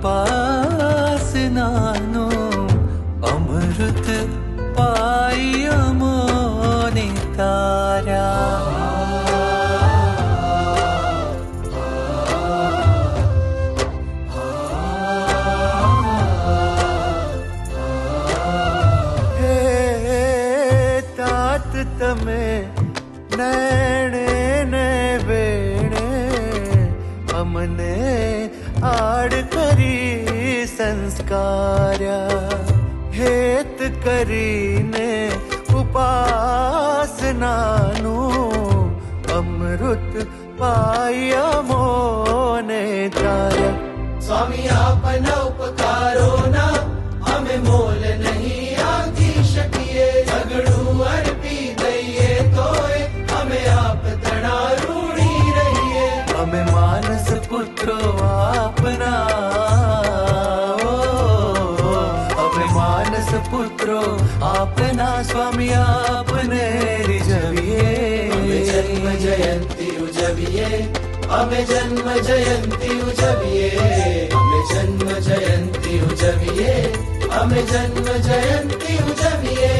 ઉપાસનાનો અમૃત પાઈ અમોને તાર્યા. તમે નૈણે ને વેણે અમને આડ કરી સંસ્કાર્યા. હેત કરીને ઉપાસનાનું અમૃત પાય મોને તાર્યા. સ્વામી આપના ઉપકારોના અમે મોલ નહીં આંકી શકીએ. ઝઘડું અર્પી દઈએ તોય અમે આપ તણા રૂડી રહીએ. અમે માનસ પુત્રો આપના, અમે માનસ પુત્રો આપના સ્વામી આપને રીઝવીએ. અમે જન્મ જયંતિ ઉજવીએ. અમે જન્મ જયંતિ ઉજવીએ. અમે જન્મ જયંતિ ઉજવીએ. અમે જન્મ જયંતિ ઉજવીએ.